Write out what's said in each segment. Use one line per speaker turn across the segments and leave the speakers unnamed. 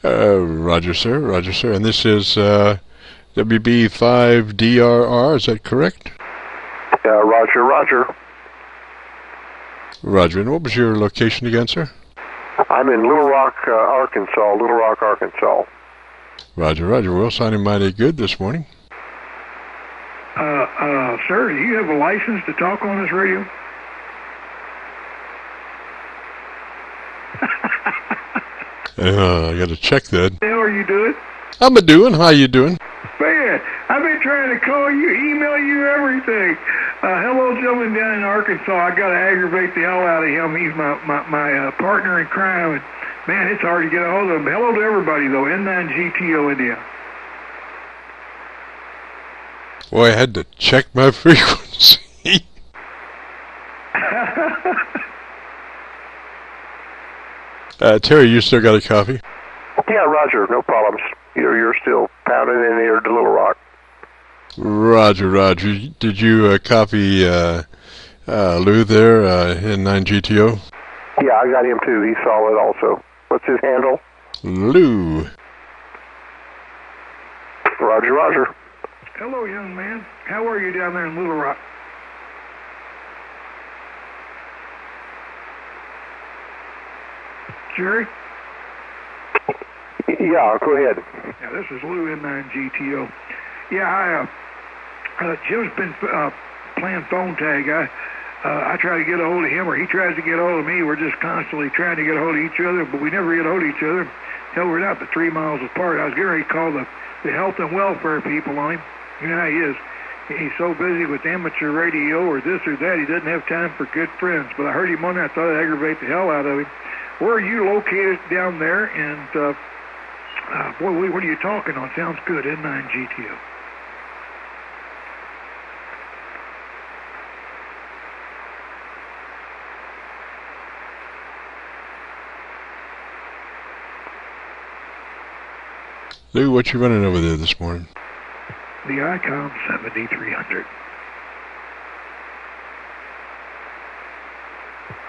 Roger, sir. Roger, sir. And this is WB5DRR, is that correct?
Roger, roger.
Roger. And what was your location again, sir?
I'm in Little Rock, Arkansas. Little Rock, Arkansas.
Roger, roger. Well, sounding mighty good this morning.
Sir, do you have a license to talk on this radio?
I got to check that.
What the hell are you doing?
I'm a-doing. How you doing?
Man, I've been trying to call you, email you, everything. Hello, gentleman down in Arkansas. I got to aggravate the hell out of him. He's my partner in crime. And, man, it's hard to get a hold of him. Hello to everybody, though. N9Gto, India.
Boy, I had to check my frequency. Terry, you still got a copy?
Yeah, roger. No problems. You're still pounding in here to Little Rock.
Roger, roger. Did you copy Lou there, N9Gto?
Yeah, I got him too. He saw it also. What's his handle?
Lou.
Roger, roger.
Hello, young man. How are you down there in Little Rock? Jerry?
Yeah, go ahead.
Yeah, this is Lou-N9Gto. Yeah, Jim's been playing phone tag. I try to get a hold of him, or he tries to get a hold of me. We're just constantly trying to get a hold of each other, but we never get a hold of each other. Hell, we're not but 3 miles apart. I was getting ready to call the health and welfare people on him. You know how he is. He's so busy with amateur radio or this or that, he doesn't have time for good friends. But I heard him on there. I thought I'd aggravate the hell out of him. Where are you located down there? And, boy, what are you talking on? Sounds good, N9Gto.
Lou, what you running over there this morning?
The ICOM 7300.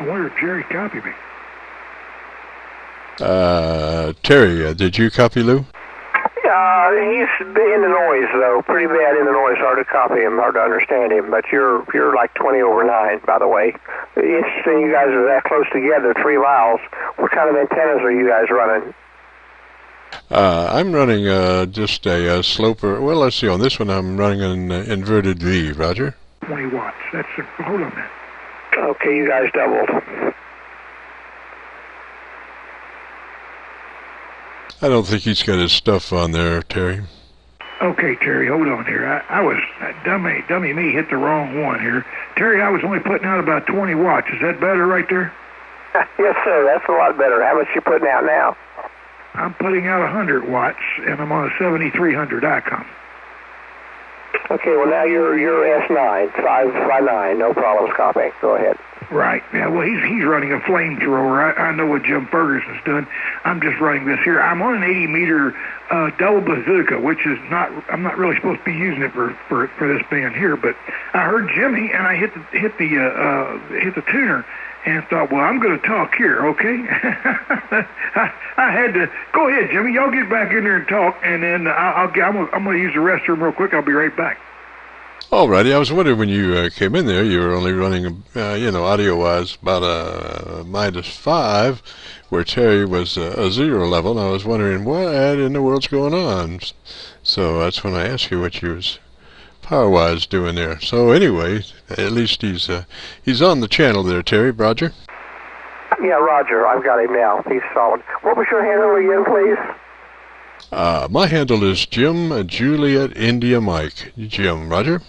I wonder if Jerry copied me.
Terry, did you copy Lou?
He's in the noise though, pretty bad in the noise. Hard to copy him, hard to understand him. But you're like 20/9, by the way. Interesting, you guys are that close together, 3 miles. What kind of antennas are you guys running?
I'm running just a sloper. Well, let's see. On this one, I'm running an inverted V. Roger.
20 watts. That's hold on a minute.
Okay, you guys doubled.
I don't think he's got his stuff on there, Terry.
Okay, Terry, hold on here. I was dummy me hit the wrong one here. Terry, I was only putting out about 20 watts. Is that better right there?
Yes, sir. That's a lot better. How much you putting out now?
I'm putting out 100 watts, and I'm on a 7300 ICOM.
Okay, well now you're S9, 5x9, no problems copying. Go ahead.
Right. Yeah. Well, he's running a flamethrower. I know what Jim Ferguson's doing. I'm just running this here. I'm on an 80-meter double bazooka, which is not. I'm not really supposed to be using it for this band here. But I heard Jimmy, and I hit the tuner, and thought, well, I'm going to talk here, okay? I had to go ahead, Jimmy. Y'all get back in there and talk, and then I'm going to use the restroom real quick. I'll be right back.
Alrighty, I was wondering when you came in there, you were only running, audio-wise, about a -5, where Terry was a 0 level, and I was wondering what in the world's going on. So that's when I asked you what you was power-wise doing there. So anyway, at least he's on the channel there, Terry. Roger?
Yeah, Roger. I've got him now. He's solid. What was your handle again, please?
My handle is Jim Juliet India Mike. Jim, Roger?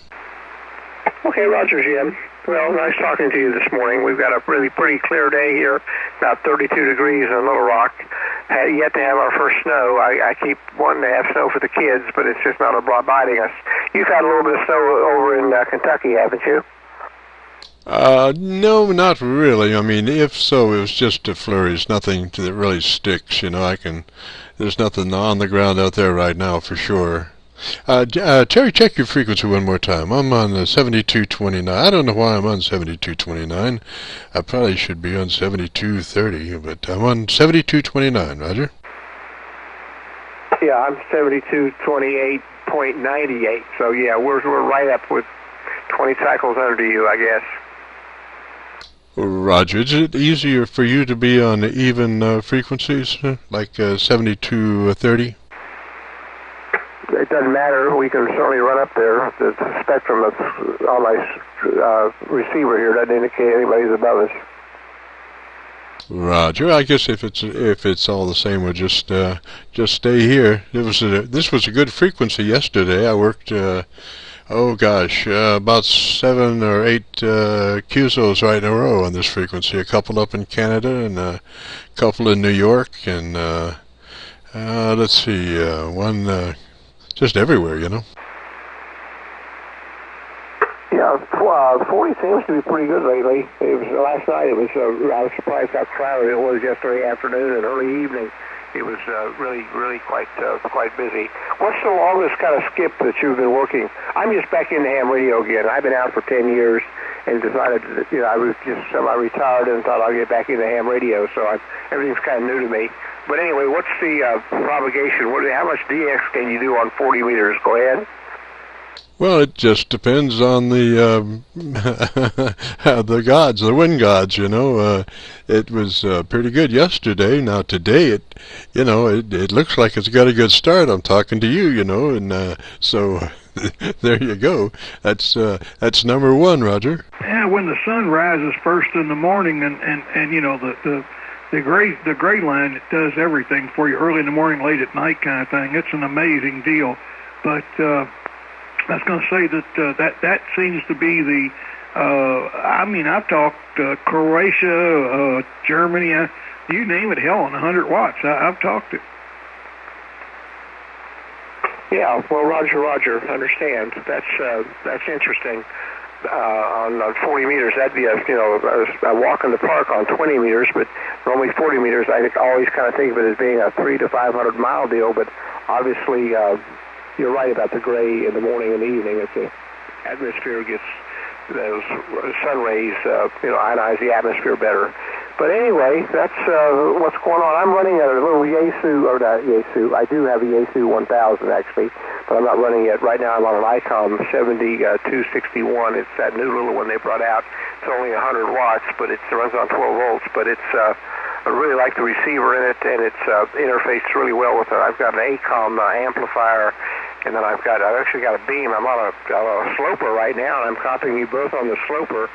Okay, Roger, Jim. Well, nice talking to you this morning. We've got a really pretty clear day here, about 32 degrees in Little Rock. Yet to have our first snow. I keep wanting to have snow for the kids, but it's just not biting us. You've had a little bit of snow over in Kentucky, haven't you?
No, not really. I mean, if so, it was just a flurries, nothing that really sticks, there's nothing on the ground out there right now for sure. Terry, check your frequency one more time. I'm on 7229. I don't know why I'm on 7229. I probably should be on 7230, but I'm on 7229, Roger.
Yeah, I'm 7228.98. So yeah, we're right up with 20 cycles under you, I guess.
Roger. Is it easier for you to be on even frequencies, like 7230?
It doesn't matter. We can certainly run up there. The spectrum of on my receiver here doesn't indicate anybody's above us.
Roger. I guess if it's all the same, we'll just stay here. This was a good frequency yesterday. I worked about 7 or 8 QSOs right in a row on this frequency. A couple up in Canada and a couple in New York, and let's see, one just everywhere, you know.
Yeah, 40 seems to be pretty good lately. Last night I was surprised how crowded it was yesterday afternoon and early evening. It was really quite busy. What's the longest kind of skip that you've been working? I'm just back into ham radio again. I've been out for 10 years and decided that, I was just semi-retired and thought I'd get back into ham radio. So everything's kind of new to me. But anyway, what's the propagation? How much DX can you do on 40 meters? Go ahead.
Well, it just depends on the the gods, the wind gods. You know, it was pretty good yesterday. Now today, it looks like it's got a good start. I'm talking to you, and so there you go. That's number one, Roger.
Yeah, when the sun rises first in the morning, and the gray line, it does everything for you early in the morning, late at night kind of thing. It's an amazing deal, but. I was going to say that seems to be the. I've talked Croatia, Germany, you name it, hell, on 100 watts. I've talked it.
Yeah, well, Roger, understand. That's interesting. On 40 meters, that'd be a walk in the park on 20 meters, but normally 40 meters, I always kind of think of it as being a 300 to 500 mile deal, but obviously. You're right about the gray in the morning and the evening. The atmosphere gets those sun rays, ionize the atmosphere better. But anyway, that's what's going on. I'm running a little Yaesu, or not Yaesu. I do have a Yaesu 1000 actually, but I'm not running it right now. I'm on an ICOM 7261. It's that new little one they brought out. It's only 100 watts, but it runs on 12 volts. But it's I really like the receiver in it, and it's interfaced really well with it. I've got an ACOM amplifier. And then I've actually got a beam. I'm on a sloper right now, and I'm copying you both on the sloper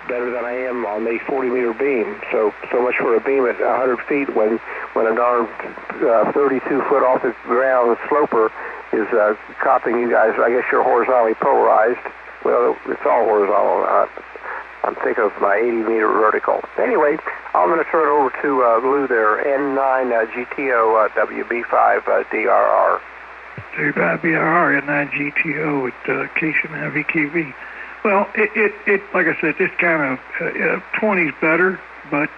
better than I am on the 40-meter beam. So much for a beam at 100 feet when a darn 32 foot off the ground sloper is copying you guys. I guess you're horizontally polarized. Well, it's all horizontal. I'm thinking of my 80-meter vertical. Anyway, I'm going to turn it over to Lou there, N9Gto WB5DRR.
Terry-Wb5Drr Lou-N9Gto at KC9VKV. Well, it like I said, it's kind of 20's better, but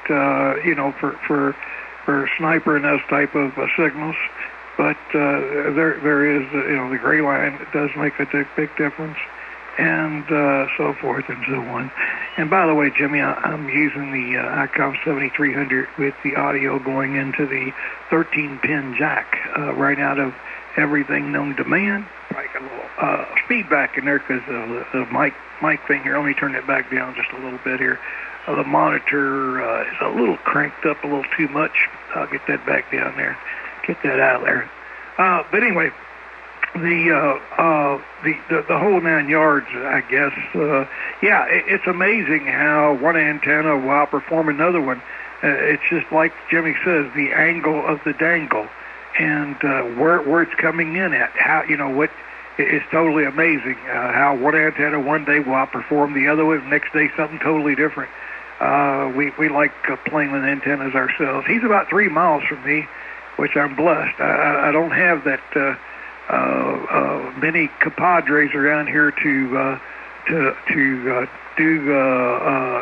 for sniper and those type of signals. But there is the gray line does make a big difference, and so forth and so on. And by the way, Jimmy, I'm using the ICOM 7300 with the audio going into the 13-pin jack right out of everything known to man. Probably got a little feedback in there because the mic thing here. Let me turn it back down just a little bit here. The monitor is a little cranked up a little too much. I'll get that back down there. Get that out of there. But anyway, the whole 9 yards, I guess. It's amazing how one antenna will outperform another one. It's just like Jimmy says, the angle of the dangle. And where it's coming in at, it's totally amazing how one antenna one day will outperform the other one, next day something totally different. We like playing with antennas ourselves. He's about 3 miles from me, which I'm blessed. I don't have that many compadres around here to do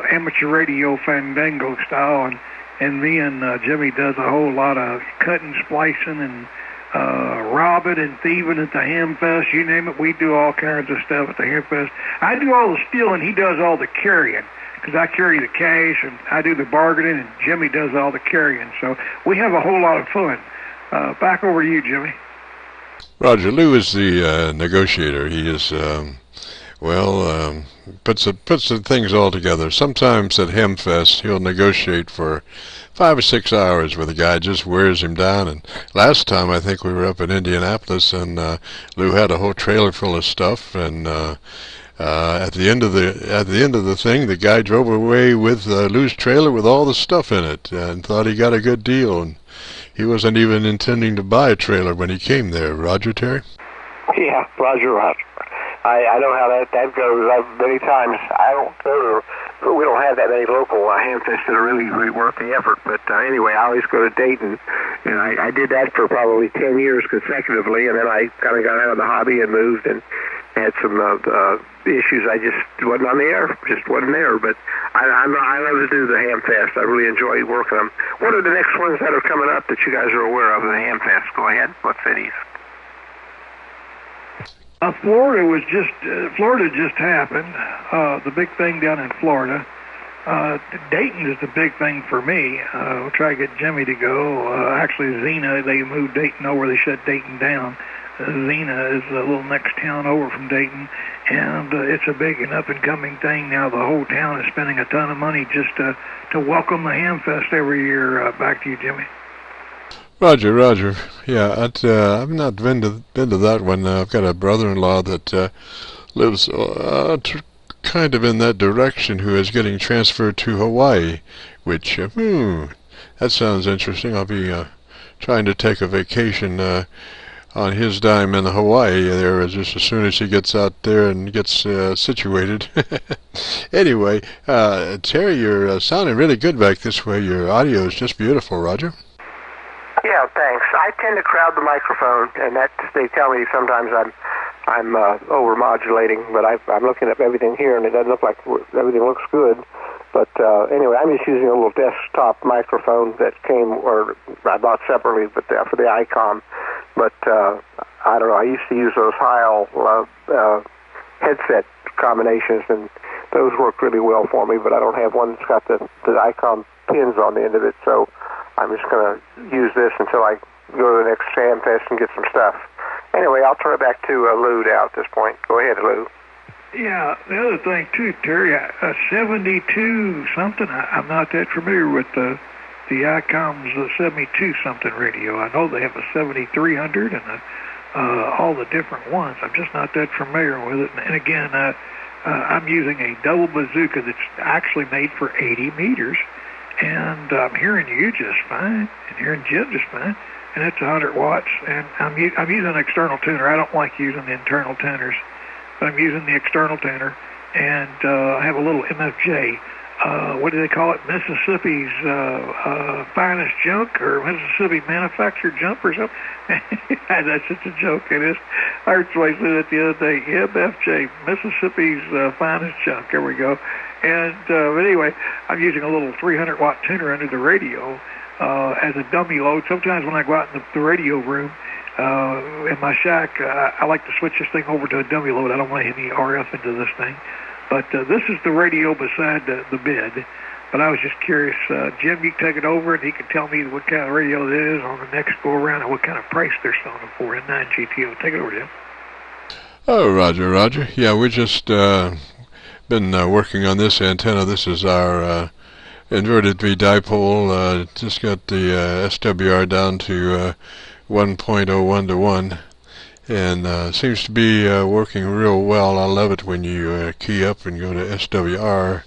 amateur radio fandango style, and me and Jimmy does a whole lot of cutting, splicing, and robbing and thieving at the Hamfest. You name it, we do all kinds of stuff at the Hamfest. I do all the stealing, he does all the carrying, because I carry the cash, and I do the bargaining, and Jimmy does all the carrying. So we have a whole lot of fun. Back over to you, Jimmy.
Roger, Lou is the negotiator. He is, puts the things all together. Sometimes at Hamfest, he'll negotiate for 5 or 6 hours with a guy, just wears him down. And last time, I think we were up in Indianapolis, and Lou had a whole trailer full of stuff, and at the end of the thing, the guy drove away with Lou's trailer with all the stuff in it, and thought he got a good deal. And he wasn't even intending to buy a trailer when he came there. Roger, Terry?
Yeah, Roger. I know how that goes. Many times we don't have that many local hamfests that are really worth the effort. But anyway, I always go to Dayton, and I did that for probably 10 years consecutively, and then I kind of got out of the hobby and moved and had some issues. I just wasn't on the air, just wasn't there. But I love to do the Hamfest. I really enjoy working them. What are the next ones that are coming up that you guys are aware of in the Hamfest? Go ahead. What cities?
Florida just happened. The big thing down in Florida. Dayton is the big thing for me. We'll try to get Jimmy to go. Actually, Xena, they moved Dayton over. They shut Dayton down. Xena is a little next town over from Dayton, and it's a big and up-and-coming thing now. The whole town is spending a ton of money just to welcome the Hamfest every year. Back to you, Jimmy.
Roger. Yeah, I've not been to that one. I've got a brother-in-law that lives kind of in that direction, who is getting transferred to Hawaii, which that sounds interesting. I'll be trying to take a vacation on his dime in Hawaii there, just as soon as he gets out there and gets situated. Anyway, Terry, you're sounding really good back this way. Your audio is just beautiful, Roger.
Yeah, thanks. I tend to crowd the microphone, and they tell me sometimes I'm over-modulating, but I'm looking at everything here, and it doesn't look like everything looks good. But anyway, I'm just using a little desktop microphone that I bought separately, but for the ICOM. But I don't know. I used to use those Heil headset combinations, and those work really well for me. But I don't have one that's got the ICOM pins on the end of it, so I'm just going to use this until I go to the next Hamfest and get some stuff. Anyway, I'll turn it back to Lou now at this point. Go ahead, Lou.
Yeah, the other thing too, Terry, a 72 something. I'm not that familiar with the ICOM's 72 something radio. I know they have a 7300 and all the different ones. I'm just not that familiar with it. And again, I'm using a double bazooka that's actually made for 80 meters. And I'm hearing you just fine, and hearing Jim just fine, and it's 100 watts. And I'm using an external tuner. I don't like using the internal tuners, but I'm using the external tuner, and I have a little MFJ. What do they call it? Mississippi's finest junk, or Mississippi manufactured junk, or something. That's just a joke. It is. I heard somebody say that the other day. MFJ, Mississippi's finest junk. There we go. And but anyway, I'm using a little 300-watt tuner under the radio as a dummy load. Sometimes when I go out in the radio room in my shack, I like to switch this thing over to a dummy load. I don't want any RF into this thing. But this is the radio beside the bed. But I was just curious, Jim, you can take it over, and he can tell me what kind of radio it is on the next go-around and what kind of price they're selling it for in 9GTO. Take it over, Jim.
Oh, Roger. Yeah, we just been working on this antenna. This is our inverted V dipole. Just got the SWR down to 1.01 to 1, and seems to be working real well. I love it when you key up and go to SWR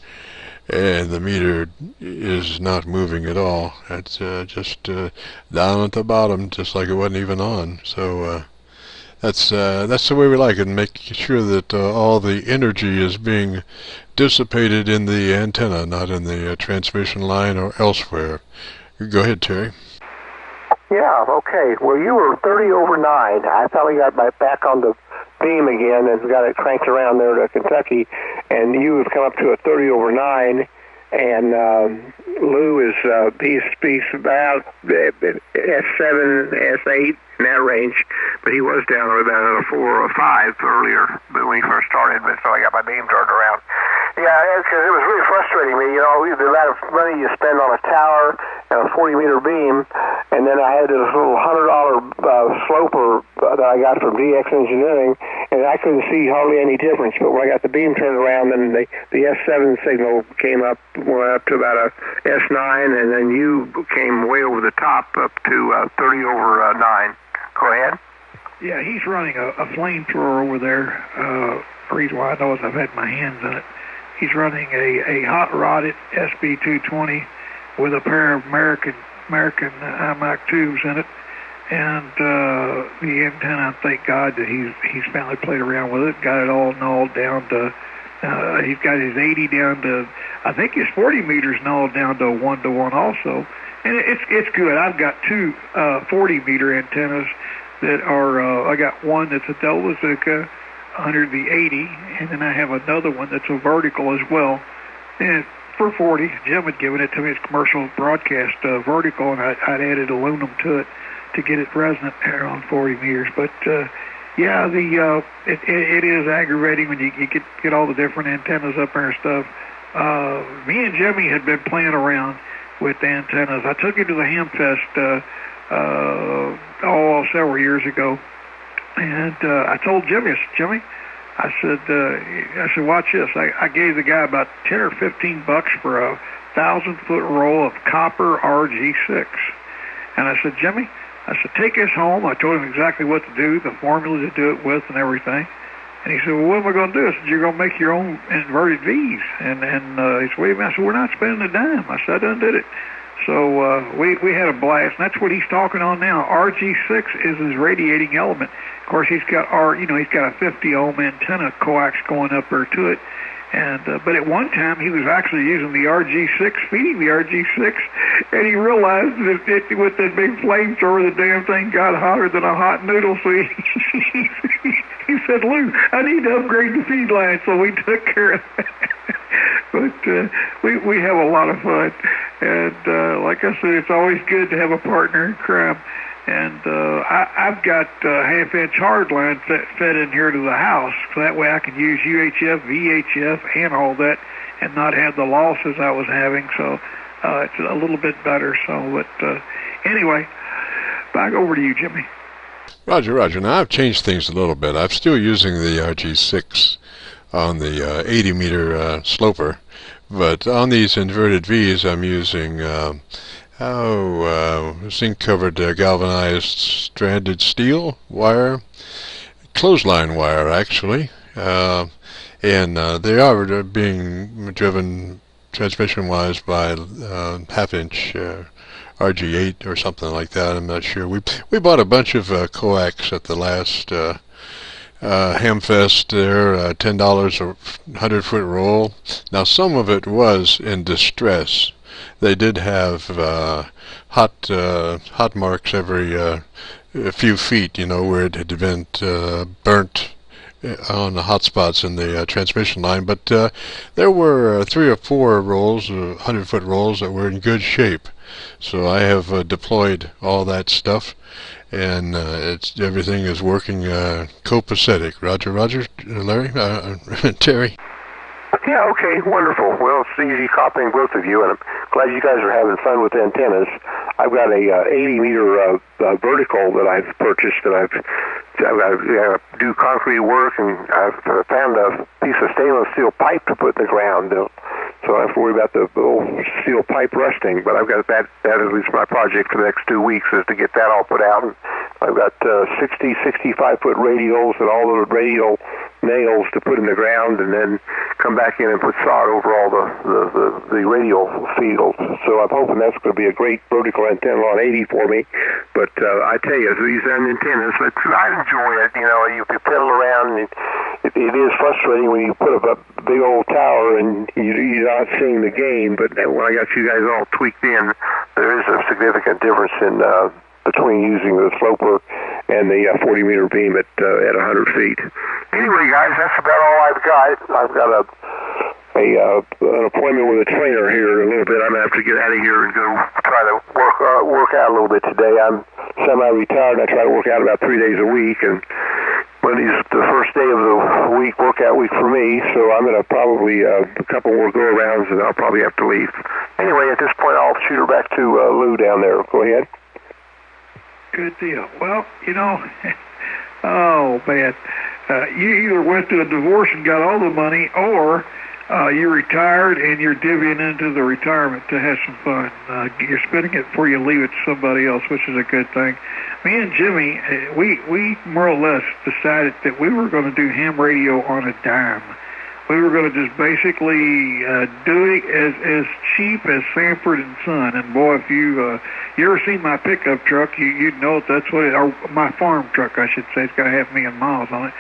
and the meter is not moving at all. It's just down at the bottom, just like it wasn't even on. So that's the way we like it, and make sure that all the energy is being dissipated in the antenna, not in the transmission line or elsewhere. Go ahead, Terry.
Yeah, okay. Well, you were 30 over 9. I finally got my back on the beam again and got it cranked around there to Kentucky, and you have come up to a 30 over 9, and Lou is he's about S7, S8 in that range, but he was down to about a 4 or a 5 earlier when he first started, but so I got my beam turned around. Yeah, because it was really frustrating me, you know, the amount of money you spend on a tower, and a 40-meter beam, and then I had this little $100 sloper that I got from DX Engineering, and I couldn't see hardly any difference. But when I got the beam turned around, then the S7 signal came up, went up to about a S9, and then you came way over the top up to 30 over 9. Go ahead.
Yeah, he's running a flamethrower over there. The reason why I know is I've had my hands in it. He's running a hot-rodded SB220 with a pair of American IMAC tubes in it, and the antenna. Thank God that he's finally played around with it, got it all gnawed down to. He's got his 80 down to, I think his 40 meters gnawed down to a 1-to-1 also, and it's good. I've got two 40-meter antennas that are. I got one that's a Del Bazooka under the 80, and then I have another one that's a vertical as well, and for 40. Jim had given it to me as commercial broadcast vertical, and I'd added aluminum to it to get it resonant there on 40 meters. But yeah, it is aggravating when you get all the different antennas up there and stuff. Me and Jimmy had been playing around with antennas. I took him to the Hamfest several years ago, and I told Jimmy, I said, watch this. I gave the guy about 10 or 15 bucks for a 1,000-foot roll of copper RG6. And I said, Jimmy, take this home. I told him exactly what to do, the formula to do it with and everything. And he said, well, what am I going to do? I said, you're going to make your own inverted V's. And he said, wait a minute. I said, we're not spending a dime. I said, I done did it. So we had a blast, and that's what he's talking on now. RG6 is his radiating element. Of course, he's got he's got a 50 ohm antenna coax going up there to it. And but at one time he was actually using the RG6, feeding the RG6, and he realized that with that big flamethrower, the damn thing got hotter than a hot noodle. So he said, Lou, I need to upgrade the feed line. So we took care of that. But we have a lot of fun, and like I said, it's always good to have a partner in crime. And I've got half-inch hard line fed in here to the house, so that way I can use UHF, VHF, and all that, and not have the losses I was having. So it's a little bit better. So, but anyway, back over to you, Jimmy.
Roger. Now I've changed things a little bit. I'm still using the RG6 on the 80-meter sloper, but on these inverted V's, I'm using zinc-covered galvanized stranded steel wire, clothesline wire actually, and they are being driven transmission-wise by half-inch RG8 or something like that. I'm not sure. We bought a bunch of coax at the last Hamfest there, $10 a 100-foot roll. Now some of it was in distress. They did have hot marks every a few feet, where it had been burnt on the hot spots in the transmission line. But there were 3 or 4 rolls, 100-foot rolls, that were in good shape. So I have deployed all that stuff, and everything is working copacetic. Roger, Larry, Terry.
Yeah, okay, wonderful. Well, it's easy copying both of you, and I'm glad you guys are having fun with antennas. I've got a 80-meter vertical that I've purchased, that I've do concrete work, and I've found a piece of stainless steel pipe to put in the ground. So I don't have to worry about the old steel pipe rusting, but I've got that at least my project for the next 2 weeks is to get that all put out. And I've got 65-foot radials and all the radial nails to put in the ground, and then come back in and put sod over all the radial fields. So I'm hoping that's going to be a great vertical antenna on 80 for me. But I tell you, these antennas, I enjoy it. You pedal around, and it is frustrating when you put up a big old tower and you're not seeing the game. But when I got you guys all tweaked in, there is a significant difference in between using the sloper and the 40-meter beam at 100 feet. Anyway, guys, that's about all I've got. I've got an appointment with a trainer here in a little bit. I'm going to have to get out of here and go try to work out a little bit today. I'm semi-retired, and I try to work out about 3 days a week, and Monday's the first day of the week, workout week for me, so I'm going to probably a couple more go-arounds, and I'll probably have to leave. Anyway, at this point, I'll shoot her back to Lou down there. Go ahead.
Good deal. Well, oh, man. You either went through a divorce and got all the money, or you're retired and you're divvying into the retirement to have some fun. You're spending it before you leave it to somebody else, which is a good thing. Me and Jimmy, we more or less decided that we were going to do ham radio on a dime. We were going to just basically do it as cheap as Sanford and Son. And boy, if you ever seen my pickup truck, you'd know that's what it, or my farm truck, I should say. It's got 500,000 miles on it.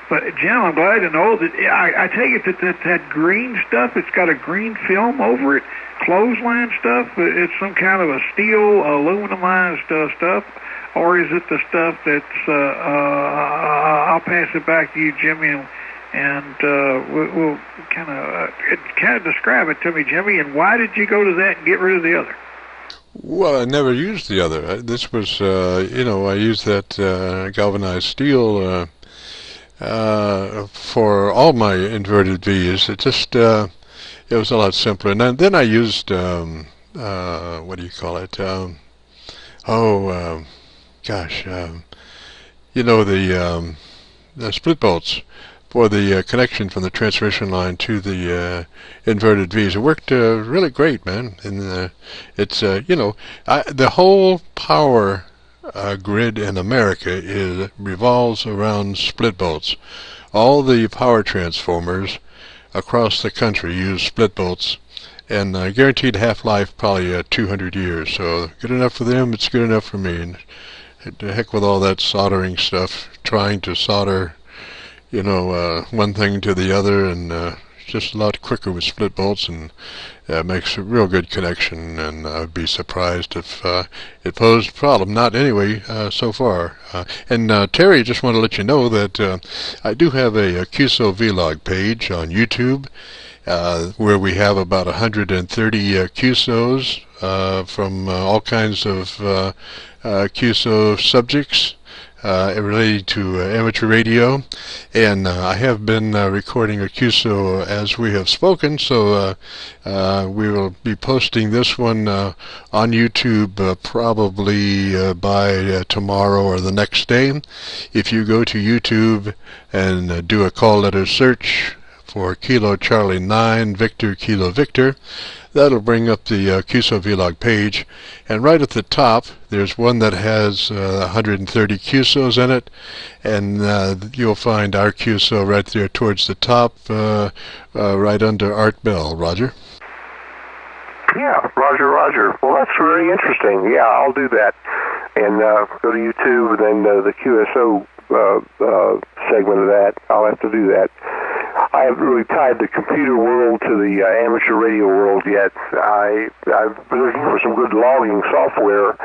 But Jim, I'm glad to know that I take it that green stuff, it's got a green film over it, clothesline stuff. It's some kind of a steel aluminumized stuff. Or is it the stuff that's, I'll pass it back to you, Jimmy, and we'll kind of describe it to me, Jimmy, and why did you go to that and get rid of the other?
Well, I never used the other. This was, I used that galvanized steel for all my inverted V's. It just, it was a lot simpler. And then I used, what do you call it? The split bolts for the connection from the transmission line to the inverted V's. It worked really great, man. And it's the whole power grid in America revolves around split bolts. All the power transformers across the country use split bolts, and guaranteed half-life probably 200 years. So good enough for them, it's good enough for me. And the heck with all that soldering stuff, trying to solder, one thing to the other, and it's just a lot quicker with split bolts, and makes a real good connection. And I'd be surprised if it posed a problem. Not anyway so far. And Terry, just want to let you know that I do have a QSO-VLOG page on YouTube, where we have about 130 QSOs from all kinds of QSO subjects related to amateur radio, and I have been recording a QSO as we have spoken, so we will be posting this one on YouTube probably by tomorrow or the next day. If you go to YouTube and do a call letter search for Kilo Charlie 9 Victor Kilo Victor, that'll bring up the QSO-VLOG page, and right at the top there's one that has 130 QSOs in it, and you'll find our QSO right there towards the top, right under Art Bell. Roger?
Yeah, Roger. Well, that's very interesting. Yeah, I'll do that. And go to YouTube, and then the QSO segment of that, I'll have to do that. I haven't really tied the computer world to the amateur radio world yet. I've been looking for some good logging software,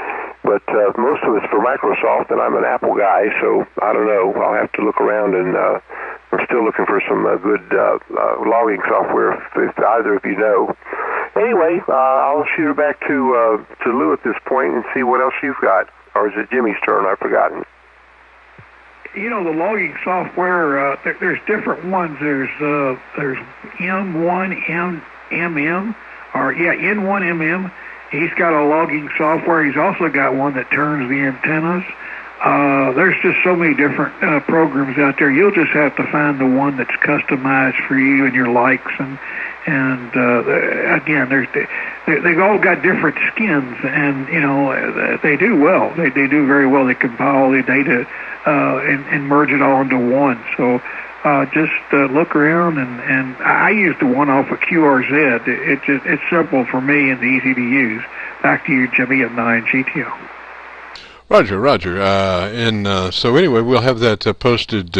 but most of it's for Microsoft, and I'm an Apple guy, so I don't know. I'll have to look around, and we're still looking for some good logging software, if either of you know. Anyway, I'll shoot her back to Lou at this point and see what else you've got. Or is it Jimmy's turn? I've forgotten.
The logging software, there's different ones. There's M1MM, N1MM. He's got a logging software. He's also got one that turns the antennas. There's just so many different programs out there. You'll just have to find the one that's customized for you and your likes. And again, they've all got different skins, and they do well. They do very well. They compile the data and merge it all into one. So just look around, and I use the one off of QRZ. It's simple for me and easy to use. Back to you, Jimmy, at 9GTO.
Roger. So anyway, we'll have that posted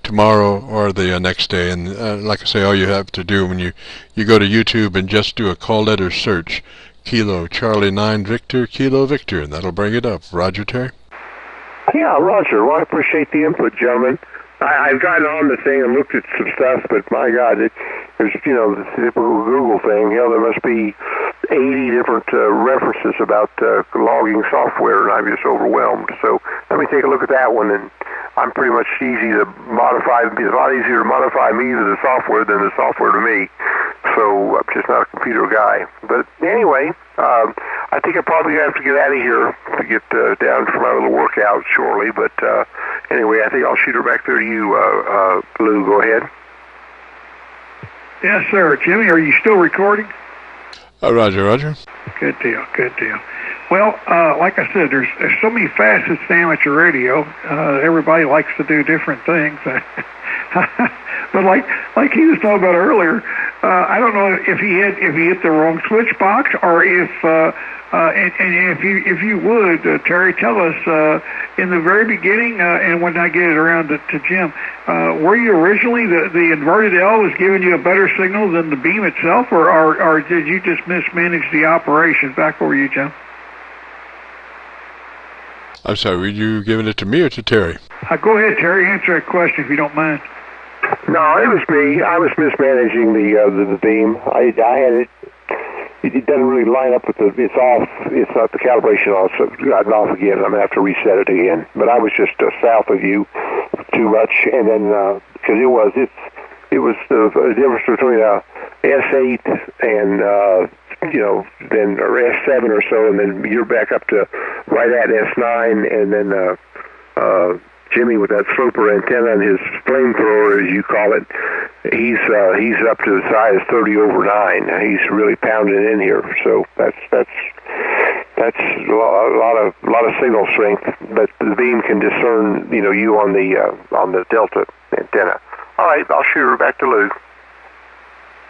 tomorrow or the next day. And like I say, all you have to do when you go to YouTube and just do a call letter search, Kilo Charlie 9 Victor Kilo Victor, and that'll bring it up. Roger, Terry?
Yeah, Roger. Well, I appreciate the input, gentlemen. I've gotten on the thing and looked at some stuff, but my God, there's, the typical Google thing. There must be 80 different references about logging software, and I'm just overwhelmed. So let me take a look at that one, and I'm pretty much easy to modify. It's a lot easier to modify me to the software than the software to me. so I'm just not a computer guy. But anyway, I think I probably have to get out of here to get down for my little workout shortly. But anyway, I think I'll shoot her back there to you, Lou. Go ahead.
Yes, sir. Jimmy, are you still recording?
Roger, Roger.
Good deal, good deal. Well, like I said, there's so many facets to amateur radio. Everybody likes to do different things. But like he was talking about earlier, I don't know if he hit the wrong switch box, or if and if you would, Terry, tell us in the very beginning, and when I get it around to Jim, were you originally the inverted L was giving you a better signal than the beam itself, or did you just mismanage the operation? Back over you, Jim.
I'm sorry, were you giving it to me or to Terry?
Go ahead, Terry. Answer that question if you don't mind.
No, it was me. I was mismanaging the beam. I had it. It doesn't really line up with it's off. It's not the calibration off. So I've gotten off again. I'm gonna have to reset it again. But I was just south of you too much, and then because it was the difference between a S8 and then or S7 or so, and then you're back up to right at S9, and then Jimmy with that sloper antenna and his flamethrower, as you call it, he's up to as high as 30/9. He's really pounding in here. So that's a lot of signal strength. But the beam can discern you on the delta antenna. All right, I'll shoot her back to Lou.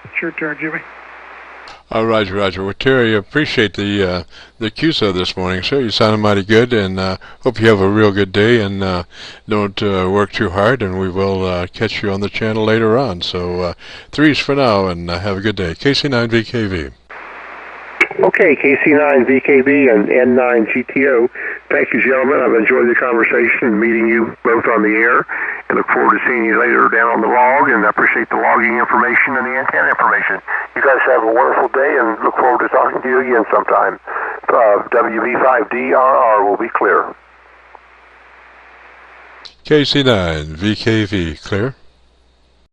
It's your turn, Jimmy.
Roger, Roger. Well, Terry, I appreciate the QSO this morning, sir. You sounded mighty good, and hope you have a real good day, and don't work too hard, and we will catch you on the channel later on. So, 3s for now, and have a good day. KC9VKV.
Okay, KC9VKV and N9Gto. Thank you, gentlemen. I've enjoyed the conversation and meeting you both on the air, and look forward to seeing you later down on the log, and I appreciate the logging information and the antenna information. You guys have a wonderful day, and look forward to talking to you again sometime. WB5DRR will be clear.
KC9VKV, clear.